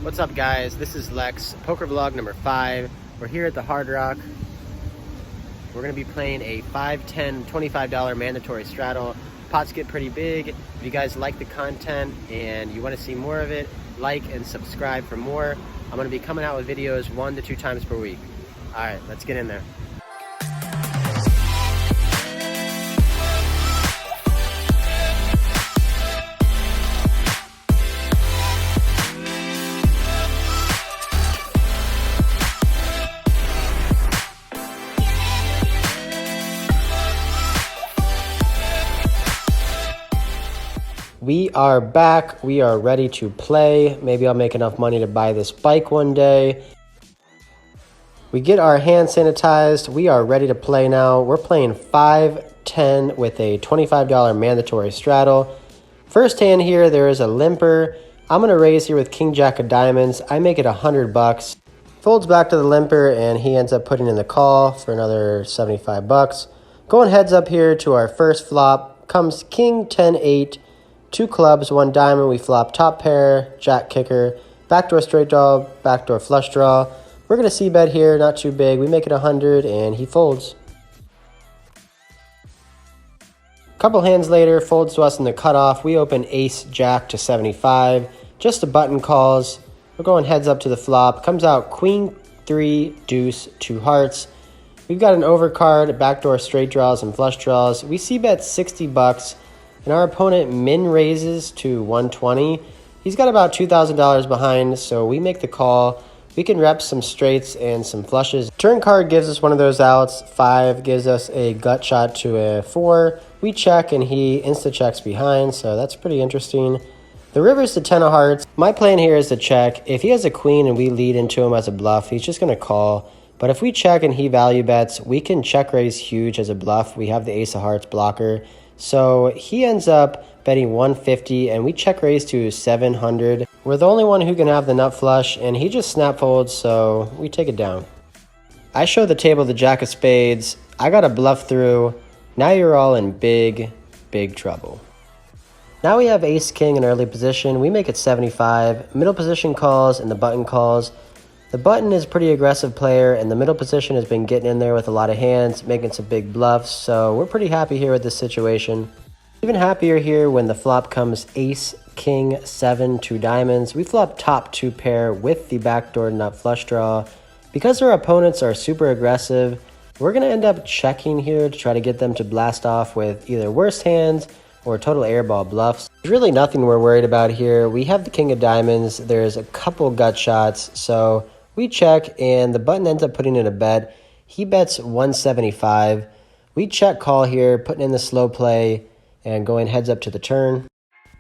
What's up, guys? This is Lex, poker vlog number 5. We're here at the Hard Rock. We're gonna be playing a $5, $10, $25 mandatory straddle. Pots get pretty big. If you guys like the content and you wanna see more of it, like and subscribe for more. I'm gonna be coming out with videos 1 to 2 times per week. All right, let's get in there. We are back. We are ready to play. Maybe I'll make enough money to buy this bike one day. We get our hand sanitized. We are ready to play now. We're playing 5-10 with a $25 mandatory straddle. First hand here, there is a limper. I'm going to raise here with King Jack of diamonds. I make it $100. Folds back to the limper, and he ends up putting in the call for another $75. Going heads up here to our first flop. Comes King 10-8. 2 clubs, 1 diamond. We flop top pair, jack kicker, backdoor straight draw, backdoor flush draw. We're going to c-bet here, not too big. We make it 100, and he folds. Couple hands later, folds to us in the cutoff. We open ace jack to 75. Just a button calls. We're going heads up to the flop. Comes out queen 3, deuce, 2 hearts. We've got an overcard, backdoor straight draws, and flush draws. We c-bet $60. And our opponent min raises to 120. He's got about $2,000 behind, so we make the call. We can rep some straights and some flushes. Turn card gives us one of those outs. 5 gives us a gut shot to a 4. We check, and he insta-checks behind, so that's pretty interesting. The river's the 10 of hearts. My plan here is to check. If he has a queen and we lead into him as a bluff, he's just going to call. But if we check and he value bets, we can check raise huge as a bluff. We have the ace of hearts blocker. So he ends up betting 150, and we check raise to 700. We're the only one who can have the nut flush, and he just snap folds, so we take it down. I show the table the jack of spades. I got a bluff through. Now you're all in big, big trouble. Now we have ace king in early position. We make it 75. Middle position calls and the button calls. The button is a pretty aggressive player, and the middle position has been getting in there with a lot of hands, making some big bluffs, so we're pretty happy here with this situation. Even happier here when the flop comes ace, king, 7, 2 diamonds. We flop top 2 pair with the backdoor nut flush draw. Because our opponents are super aggressive, we're going to end up checking here to try to get them to blast off with either worse hands or total airball bluffs. There's really nothing we're worried about here. We have the king of diamonds. There's a couple gut shots, so we check, and the button ends up putting in a bet. He bets 175. We check call here, putting in the slow play, and going heads up to the turn.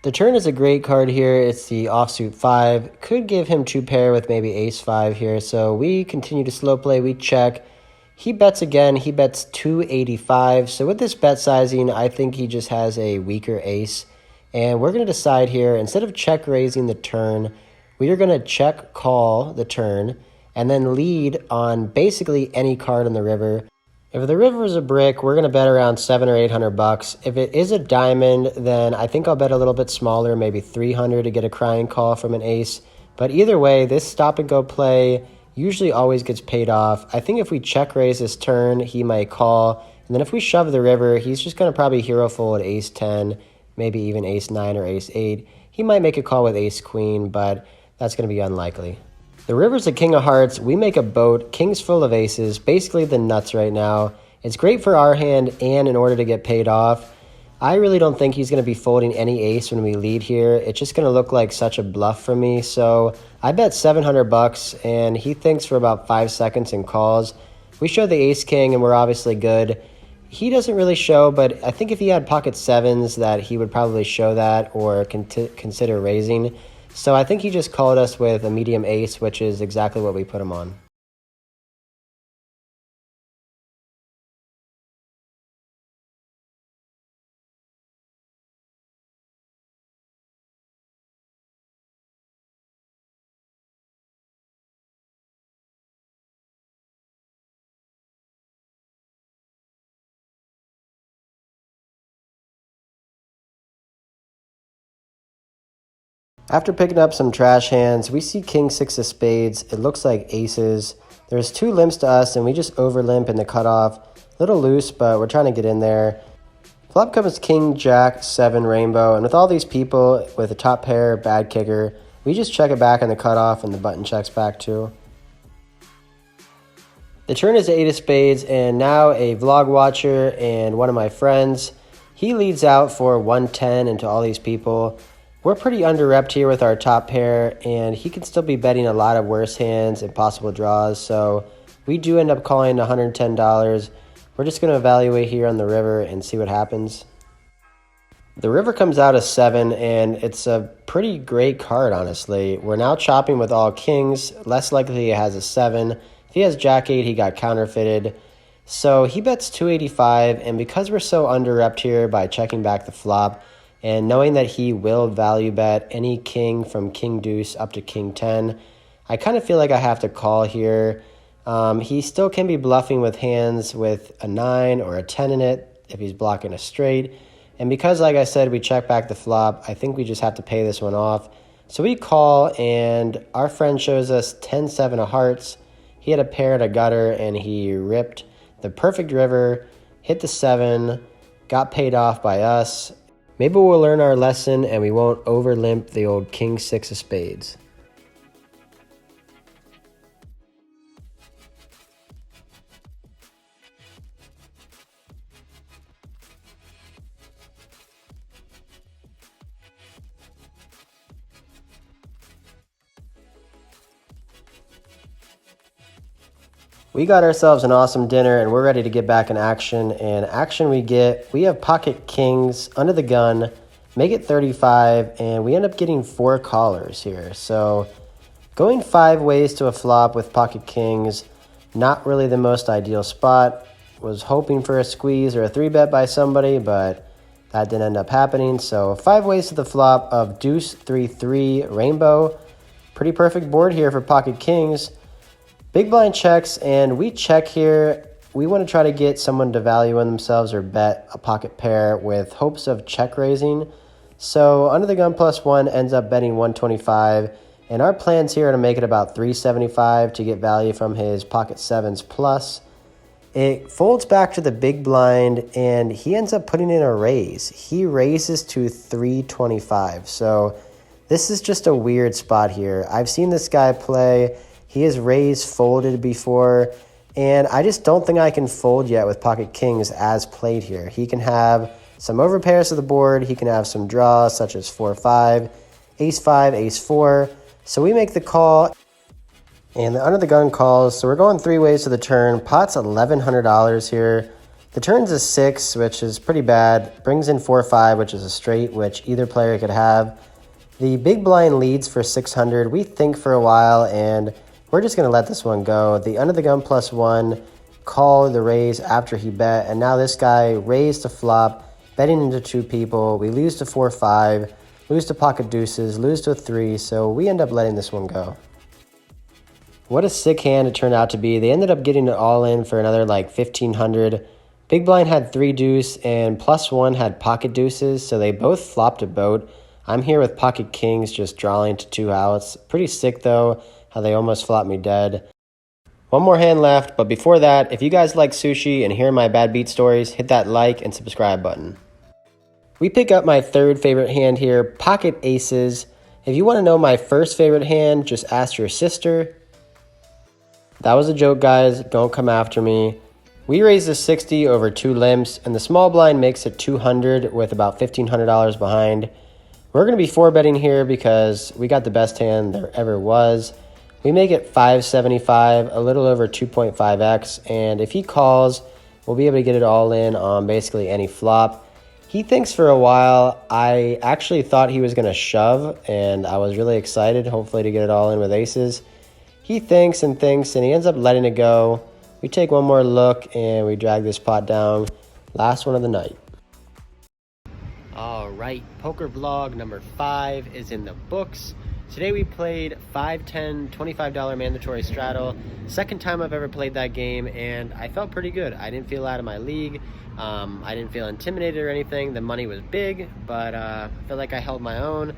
The turn is a great card here. It's the offsuit 5. Could give him 2 pair with maybe ace 5 here. So we continue to slow play. We check. He bets again. He bets 285. So with this bet sizing, I think he just has a weaker ace. And we're going to decide here, instead of check raising the turn, we are going to check call the turn and then lead on basically any card on the river. If the river is a brick, we're going to bet around $700 or $800. If it is a diamond, then I think I'll bet a little bit smaller, maybe 300 to get a crying call from an ace. But either way, this stop and go play usually always gets paid off. I think if we check raise this turn, he might call. And then if we shove the river, he's just going to probably hero fold ace 10, maybe even ace 9 or ace 8. He might make a call with ace queen, but that's going to be unlikely. The river's a king of hearts. We make a boat. King's full of aces. Basically the nuts right now. It's great for our hand and in order to get paid off. I really don't think he's going to be folding any ace when we lead here. It's just going to look like such a bluff for me. So I bet $700, and he thinks for about 5 seconds and calls. We show the ace king, and we're obviously good. He doesn't really show, but I think if he had pocket sevens that he would probably show that or consider raising. So I think he just called us with a medium ace, which is exactly what we put him on. After picking up some trash hands, we see king six of spades. It looks like aces. There's two limps to us, and we just over limp in the cutoff. A little loose, but we're trying to get in there. Flop comes king jack seven rainbow, and with all these people with a top pair, bad kicker, we just check it back in the cutoff, and the button checks back too. The turn is eight of spades, and now a vlog watcher and one of my friends, he leads out for 110 into all these people. We're pretty under-repped here with our top pair, and he can still be betting a lot of worse hands and possible draws, so we do end up calling $110. We're just going to evaluate here on the river and see what happens. The river comes out a 7, and it's a pretty great card, honestly. We're now chopping with all kings. Less likely he has a 7. If he has jack 8, he got counterfeited. So he bets 285, and because we're so under-repped here by checking back the flop, and knowing that he will value bet any king from king deuce up to king 10, I kind of feel like I have to call here. He still can be bluffing with hands with a 9 or a 10 in it if he's blocking a straight. And because, like I said, we check back the flop, I think we just have to pay this one off. So we call, and our friend shows us 10-7 of hearts. He had a pair at a gutter, and he ripped the perfect river, hit the 7, got paid off by us. Maybe we'll learn our lesson and we won't over limp the old king six of spades. We got ourselves an awesome dinner and we're ready to get back in action. And action we have pocket kings under the gun, make it 35, and we end up getting 4 callers here. So going 5 ways to a flop with pocket kings, not really the most ideal spot. Was hoping for a squeeze or a 3-bet by somebody, but that didn't end up happening. So 5 ways to the flop of deuce 3-3 rainbow. Pretty perfect board here for pocket kings. Big blind checks, and we check here. We want to try to get someone to value on themselves or bet a pocket pair with hopes of check raising. So under the gun +1 ends up betting 125, and our plans here are to make it about 375 to get value from his pocket sevens plus. It folds back to the big blind, and he ends up putting in a raise. He raises to 325, so this is just a weird spot here. I've seen this guy play. He has raised folded before, and I just don't think I can fold yet with pocket kings as played here. He can have some overpairs of the board. He can have some draws such as 4-5, ace-5, ace-4. So we make the call, and the under the gun calls. So we're going 3 ways to the turn. Pot's $1,100 here. The turn's a 6, which is pretty bad. Brings in 4-5, which is a straight, which either player could have. The big blind leads for 600. We think for a while, and we're just going to let this one go. The under the gun +1, call the raise after he bet, and now this guy raised to flop, betting into 2 people. We lose to 4-5, lose to pocket deuces, lose to a 3, so we end up letting this one go. What a sick hand it turned out to be. They ended up getting it all in for another like 1,500. Big blind had 3 deuce, and +1 had pocket deuces, so they both flopped a boat. I'm here with pocket kings just drawing to 2 outs. Pretty sick though, how they almost flopped me dead. One more hand left, but before that, if you guys like sushi and hear my bad beat stories, hit that like and subscribe button. We pick up my 3rd favorite hand here, pocket aces. If you want to know my 1st favorite hand, just ask your sister. That was a joke, guys. Don't come after me. We raise the 60 over 2 limps, and the small blind makes it 200 with about $1,500 behind. We're going to be 4-betting here because we got the best hand there ever was. We make it 575, a little over 2.5x, and if he calls, we'll be able to get it all in on basically any flop. He thinks for a while. I actually thought he was going to shove, and I was really excited, hopefully to get it all in with aces. He thinks, and he ends up letting it go. We take one more look, and we drag this pot down. Last one of the night. All right, poker vlog number 5 is in the books. Today we played 5-10, $25 mandatory straddle. Second time I've ever played that game, and I felt pretty good. I didn't feel out of my league. I didn't feel intimidated or anything. The money was big, but I feel like I held my own.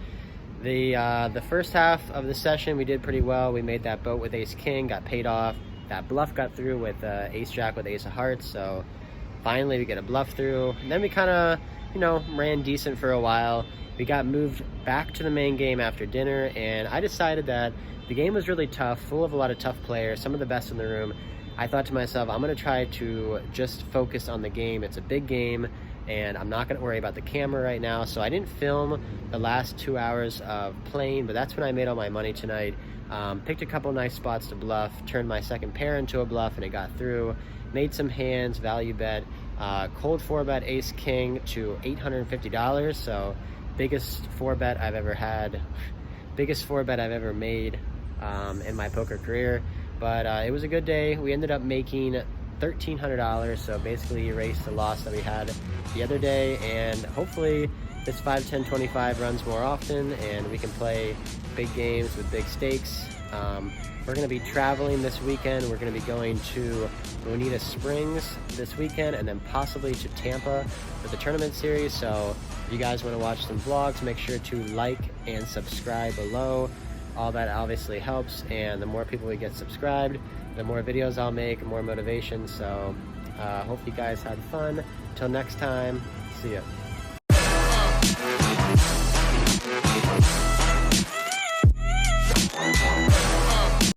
The first half of the session we did pretty well. We made that boat with ace king, got paid off. That bluff got through with ace jack with ace of hearts, so finally we get a bluff through. And then we kind of, you know, ran decent for a while. We got moved back to the main game after dinner, and I decided that the game was really tough, full of a lot of tough players, some of the best in the room. I thought to myself, I'm going to try to just focus on the game. It's a big game, and I'm not going to worry about the camera right now. So I didn't film the last 2 hours of playing, but that's when I made all my money tonight. Picked a couple nice spots to bluff, turned my second pair into a bluff, and it got through. Made some hands, value bet, cold 4-bet ace king to $850, so biggest 4-bet I've ever had, biggest 4-bet I've ever made in my poker career. But it was a good day. We ended up making $1,300, so basically erased the loss that we had the other day, and hopefully this 5, 10, 25 runs more often and we can play big games with big stakes. We're going to be traveling this weekend. We're going to be going to Bonita Springs this weekend and then possibly to Tampa for the tournament series. So if you guys want to watch some vlogs, make sure to like and subscribe below. All that obviously helps, and the more people we get subscribed, the more videos I'll make, more motivation. So hope you guys had fun. Till next time, see ya.